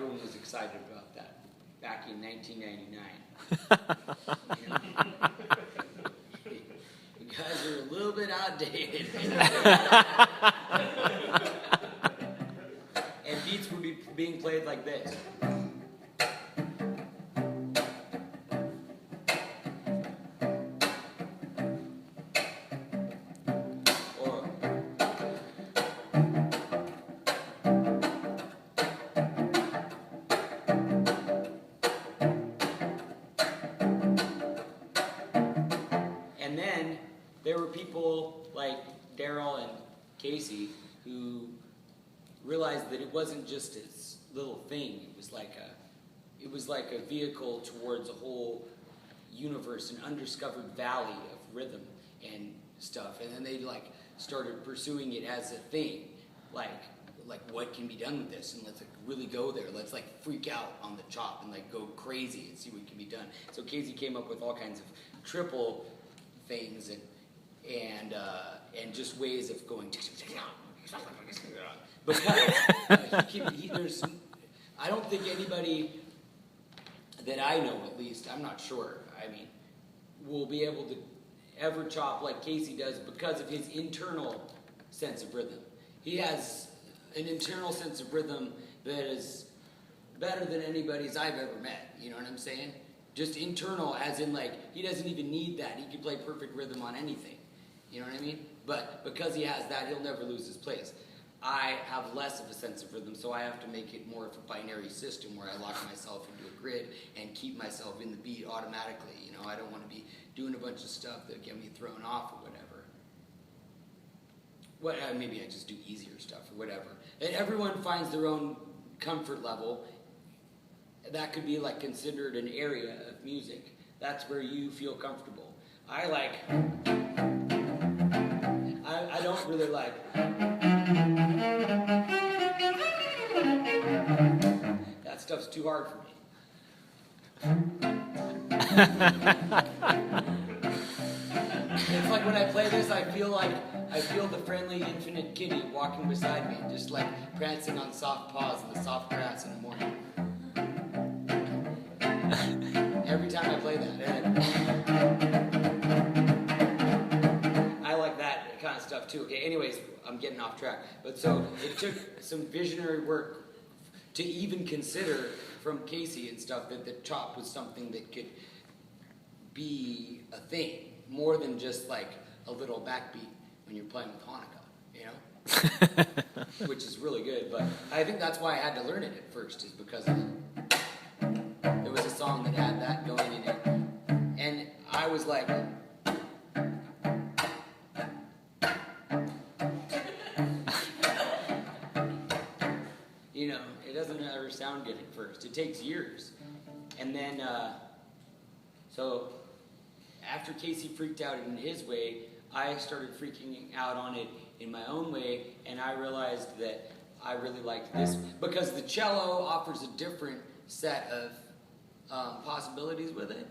everyone was excited about that back in 1999. You know? You guys are a little bit outdated. And beats would be being played like this. And then there were people like Daryl and Casey who realized that it wasn't just a little thing. It was like a vehicle towards a whole universe, an undiscovered valley of rhythm and stuff. And then they like started pursuing it as a thing, like what can be done with this, and let's like really go there. Let's like freak out on the chop and like go crazy and see what can be done. So Casey came up with all kinds of triple things and just ways of going. Because I don't think anybody that I know, at least, I'm not sure, I mean, will be able to ever chop like Casey does because of his internal sense of rhythm. He has an internal sense of rhythm that is better than anybody's I've ever met, you know what I'm saying? Just internal, as in like, he doesn't even need that. He can play perfect rhythm on anything, you know what I mean? But because he has that, he'll never lose his place. I have less of a sense of rhythm, so I have to make it more of a binary system where I lock myself into a grid and keep myself in the beat automatically. You know, I don't want to be doing a bunch of stuff that get me thrown off or whatever. Maybe I just do easier stuff or whatever. And everyone finds their own comfort level. That could be like considered an area of music. That's where you feel comfortable. I don't really like. That stuff's too hard for me. It's like when I play this, I feel the friendly infinite kitty walking beside me, just like prancing on soft paws in the soft grass in the morning. Every time I play that. I like that kind of stuff too. Okay, anyways, I'm getting off track. But so it took some visionary work to even consider from Casey and stuff that the chop was something that could be a thing, more than just like a little backbeat when you're playing with Hanukkah, you know? Which is really good, but I think that's why I had to learn it at first, is because there was a song that had that going in it. And I was like, you know, it doesn't ever sound good at first. It takes years. And then, so after Casey freaked out in his way, I started freaking out on it in my own way, and I realized that I really liked this because the cello offers a different set of possibilities with it.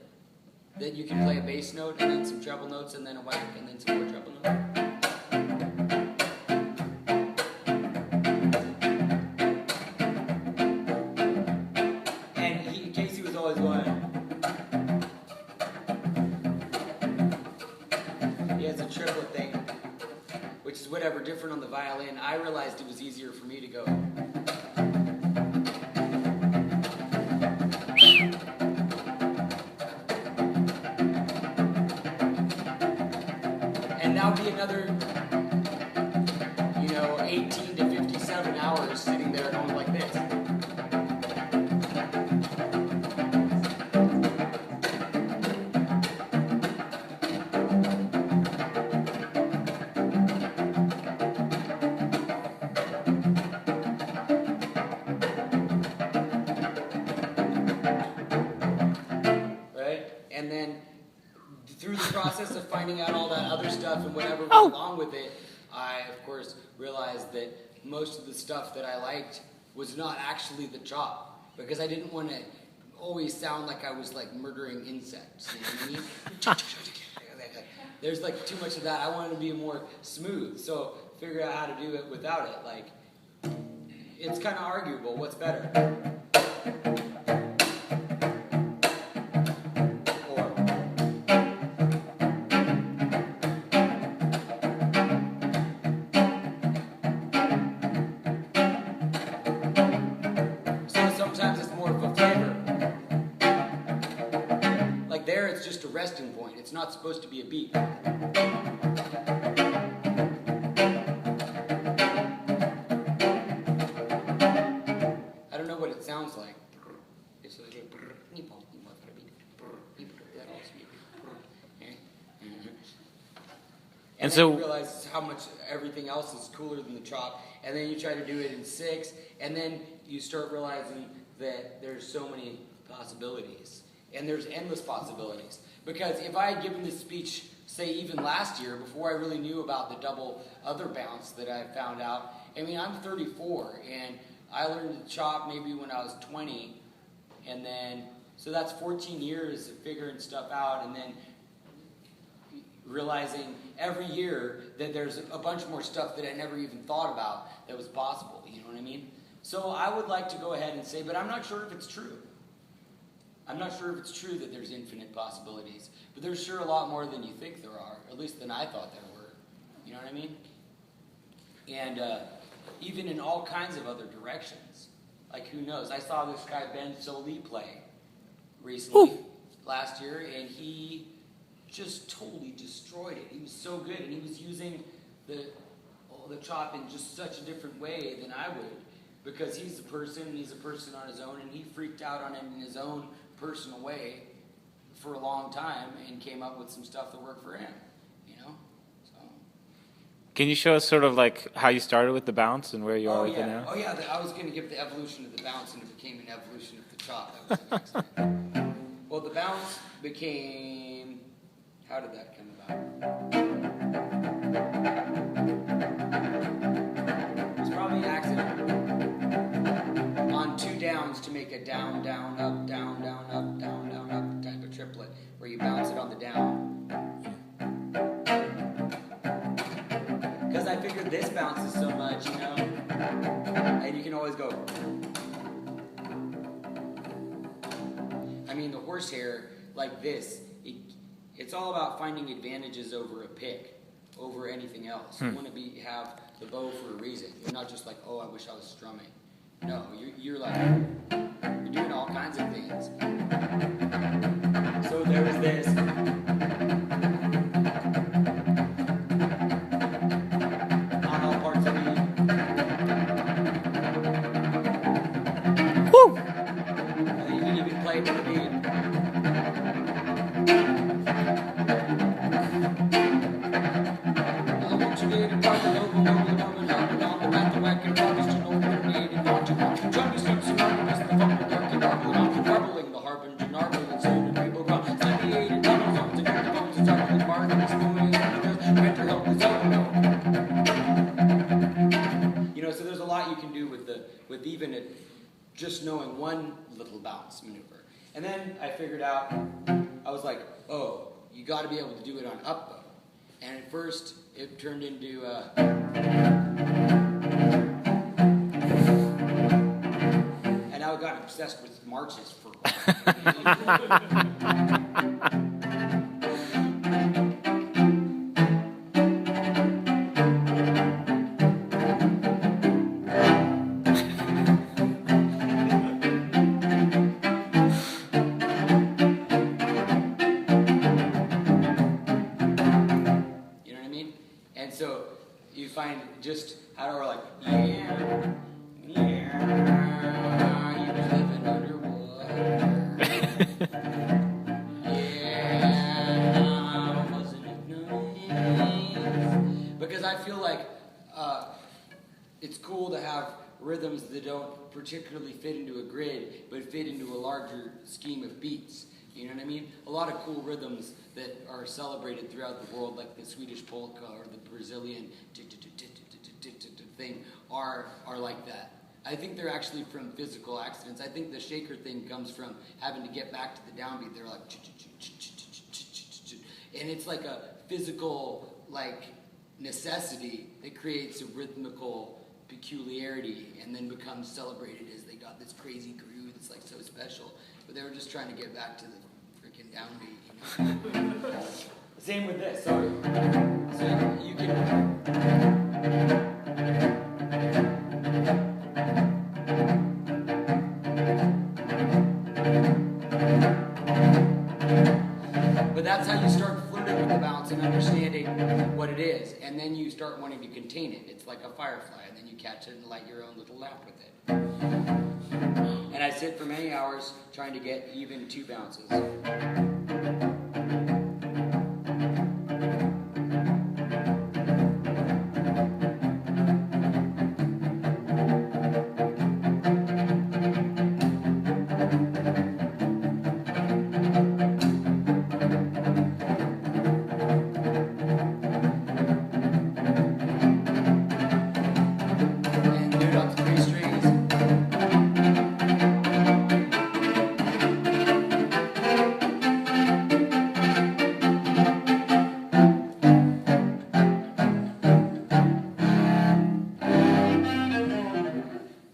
That you can play a bass note and then some treble notes and then a whack and then some more treble notes. And Casey was always going. He has a triplet thing, which is whatever, different on the violin. I realized it was easier for me to go. That would be another, 18 to 57 hours sitting there going like this. Right? And then through the process of finding out all that other stuff and whatever went along with it, I, of course, realized that most of the stuff that I liked was not actually the chop, because I didn't want to always sound like I was like murdering insects, you know what I mean? There's like too much of that. I wanted to be more smooth, so figure out how to do it without it. Like, it's kind of arguable what's better. a resting point. It's not supposed to be a beat. I don't know what it sounds like. It's like and so you realize how much everything else is cooler than the chop, and then you try to do it in 6, and then you start realizing that there's so many possibilities, and there's endless possibilities. Because if I had given this speech, say even last year, before I really knew about the double other bounce that I found out, I mean, I'm 34, and I learned to chop maybe when I was 20, and then, so that's 14 years of figuring stuff out, and then realizing every year that there's a bunch more stuff that I never even thought about that was possible, you know what I mean? So I would like to go ahead and say, but I'm not sure if it's true. I'm not sure if it's true that there's infinite possibilities, but there's sure a lot more than you think there are, at least than I thought there were, you know what I mean? And even in all kinds of other directions. Like, who knows? I saw this guy Ben Soli play recently, last year, and he just totally destroyed it. He was so good, and he was using the chop in just such a different way than I would, because he's a person on his own, and he freaked out on it in his own personal way for a long time and came up with some stuff that worked for him, you know? So. Can you show us sort of like how you started with the bounce and where you are with it now? Oh yeah, I was going to give the evolution of the bounce, and it became an evolution of the chop. That was an accident. Well, the bounce became... How did that come about? It was probably an accident. On 2 downs to make a down, down, up, down, down, up, down, down, up type of triplet, where you bounce it on the down. Because I figured this bounces so much, you know, and you can always go. I mean, the horsehair, like this, it's all about finding advantages over a pick, over anything else. You want to have the bow for a reason. You're not just like, oh, I wish I was strumming. No, you're like, you're doing all kinds of things. So there was this. On all parts of me. Woo! And you can even play with the beat. You know, so there's a lot you can do with even just knowing one little bounce maneuver. And then I figured out, I was like, oh, you got to be able to do it on up bow. And at first, it turned into and I got obsessed with marches for a while. So you find just how to like, yeah, you was living underwater. Yeah, wasn't it nice? Because I feel like it's cool to have rhythms that don't particularly fit into a grid, but fit into a larger scheme of beats. You know what I mean? A lot of cool rhythms that are celebrated throughout the world, like the Swedish polka or the Brazilian thing, are like that. I think they're actually from physical accidents. I think the shaker thing comes from having to get back to the downbeat. They're like, and it's like a physical necessity that creates a rhythmical peculiarity, and then becomes celebrated as they got this crazy groove that's like so special. But they were just trying to get back to the freaking downbeat, you know? Same with this, sorry. So you can... But that's how you start flirting with the bounce and understanding what it is. And then you start wanting to contain it. It's like a firefly, and then you catch it and light your own little lamp with it. And I sit for many hours trying to get even 2 bounces. And do it on 3 strings.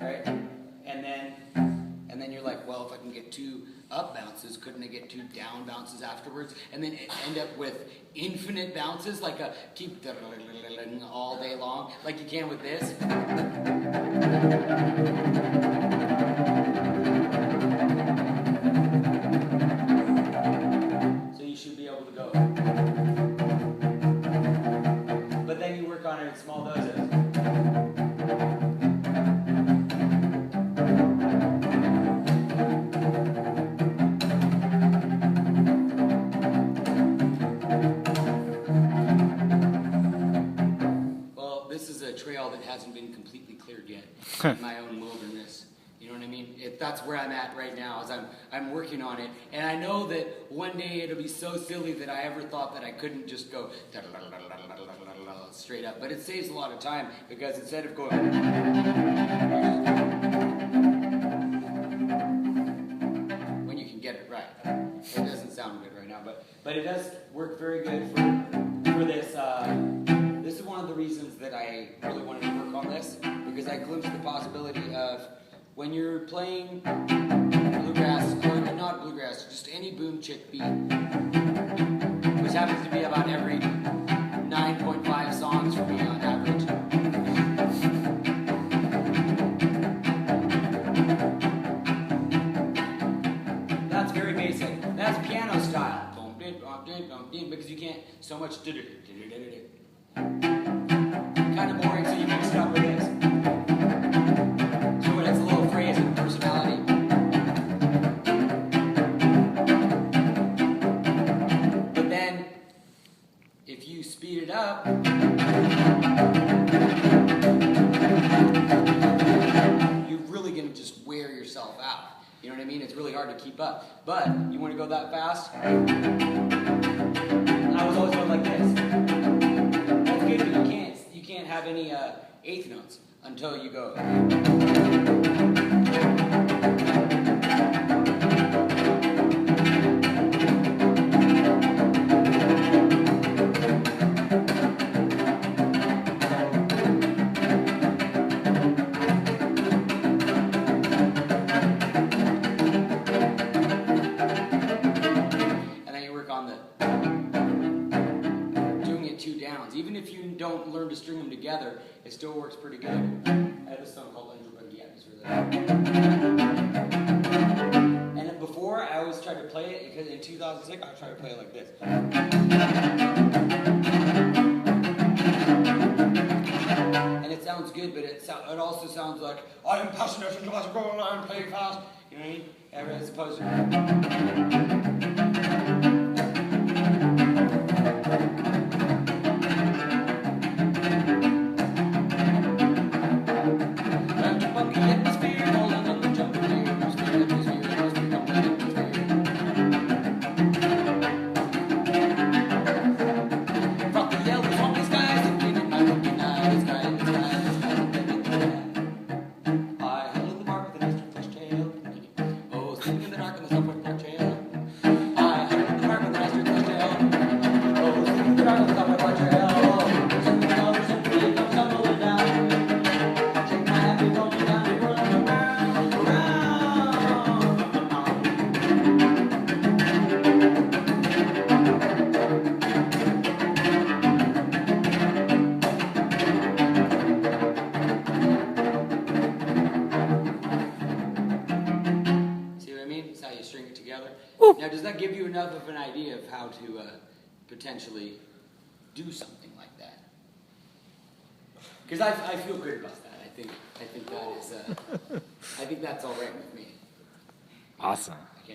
Right? And then you're like, well, if I can get 2 up bounces, couldn't I get 2 down bounces afterwards? And then end up with infinite bounces, like a keep all day long, like you can with this. So you should be able to go. But then you work on it in small doses. Well, this is a trail that hasn't been completely cleared yet in my own wilderness. You know what I mean? That's where I'm at right now, is I'm working on it. And I know that one day it'll be so silly that I ever thought that I couldn't just go straight up. But it saves a lot of time, because instead of going... when you can get it right. It doesn't sound good right now, but it does work very good for this. This is one of the reasons that I really wanted to work on this, because I glimpsed the possibility of when you're playing bluegrass, or not bluegrass, just any boom chick beat, which happens to be about every 9.5 songs for me on average. That's very basic. That's piano style. Because you can't so much. Kind of boring, so you mix it up with this. So it's a little phrase and personality. But then, if you speed it up, you're really going to just wear yourself out. You know what I mean? It's really hard to keep up. But you want to go that fast? I was always going like this. That's good, but you can't have any eighth notes until you go. Even if you don't learn to string them together, it still works pretty good. I have a song called And before, I always tried to play it, because in 2006, I tried to play it like this. And it sounds good, but it also sounds like, I am passionate and classical and I am playing fast. You know what I mean? As opposed to... together. Now, does that give you enough of an idea of how to potentially do something like that? Because I feel good about that. I think that is I think that's all right with me. Awesome.